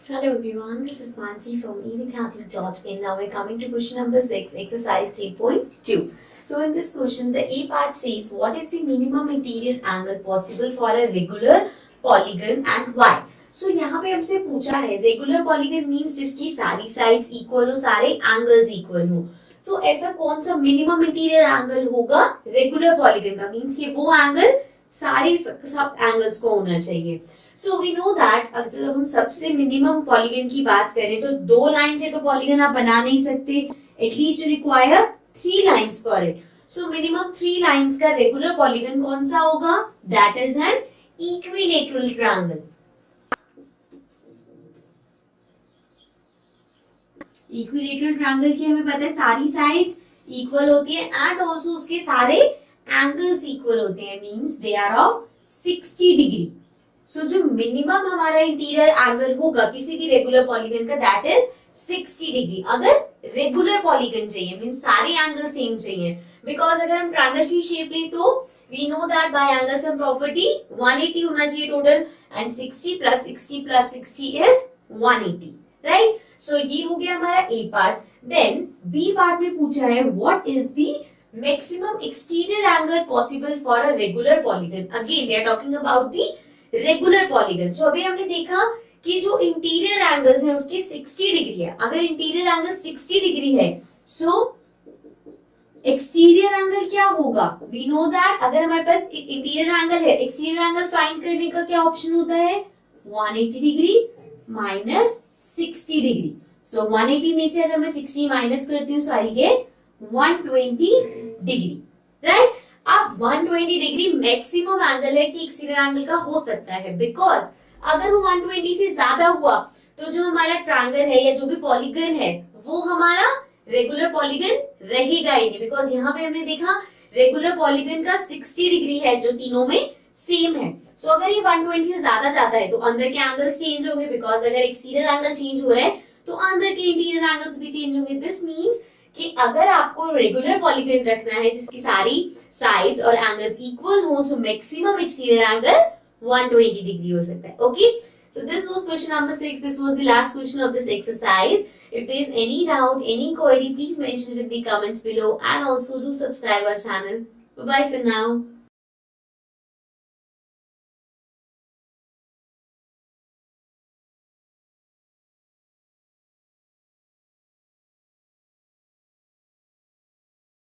Hello everyone, this is Mansi from evidhyati.in. Now we're coming to question number 6, exercise 3.2. So in this question, the A part says, what is the minimum interior angle possible for a regular polygon and why? So यहाँ पे हमसे पूछा है regular polygon means जिसकी सारी sides equal हो, सारे angles equal हो. सो ऐसा कौन सा मिनिमम इंटीरियर एंगल होगा रेगुलर पॉलीगन का, मींस कि वो एंगल सारे सब एंगल्स को होना चाहिए. सो वी नो दैट जब हम सबसे मिनिमम पॉलीगन की बात करें तो 2 लाइन से तो पॉलीगन आप बना नहीं सकते, at least you require 3 lines for it. So minimum 3 lines का रेगुलर पॉलीगन कौन सा होगा? That is an equilateral triangle. Equilateral triangle की हमें पता है सारी साइड्स इक्वल होती है एंड ऑल्सो उसके सारे एंगल्स इक्वल होते हैं, means they are of 60 degree. So जो मिनिमम हमारा इंटीरियर एंगल होगा किसी भी रेगुलर पॉलीगन का दैट इज 60 डिग्री. अगर रेगुलर पॉलीगन चाहिए मींस सारे एंगल सेम चाहिए, बिकॉज अगर हम ट्रायंगल की शेप लें तो we know that by angle sum property 180 होना चाहिए total and 60 plus 60 plus 60 is 180, right? So ये हो गया हमारा A part. Then B part में पूछा है what is the maximum exterior angle possible for a regular polygon. Again they are talking about the regular polygon. So अभी हमने देखा कि जो इंटीरियर एंगल्स हैं उसके 60 डिग्री है. अगर इंटीरियर एंगल 60 डिग्री है सो एक्सटीरियर एंगल क्या होगा? वी नो दैट अगर हमारे पास इंटीरियर एंगल है, एक्सटीरियर एंगल फाइंड करने का क्या ऑप्शन होता है? 180 डिग्री माइनस 60 डिग्री. सो 180 में से अगर मैं 60 माइनस करती हूँ सो आई गेट 120 डिग्री, राइट? अब 120 डिग्री मैक्सिमम एंगल है कि एक्सटीरियर एंगल का हो सकता है, बिकॉज अगर वो 120 से ज्यादा हुआ तो जो हमारा ट्रायंगल है या जो भी पॉलीगन है वो हमारा रेगुलर पॉलीगन रहेगा ही नहीं, बिकॉज यहाँ पे हमने देखा रेगुलर पॉलीगन का 60 डिग्री है जो तीनों में सेम है. सो अगर ये 120 से ज्यादा जाता है तो अंदर के एंगल्स चेंज होंगे, बिकॉज अगर एक्सटीरियर एंगल चेंज हो रहा है तो अंदर के इंटीरियर एंगल्स भी चेंज होंगे. दिस मीन्स कि अगर आपको रेगुलर पॉलीगन रखना है जिसकी सारी साइड्स और एंगल्स इक्वल हो so maximum exterior angle 120 degree हो सकता है. Okay, so this was question number 6. This was the last question of this exercise. If there is any doubt, any query, please mention it in the comments below and also do subscribe our channel. Bye bye for now.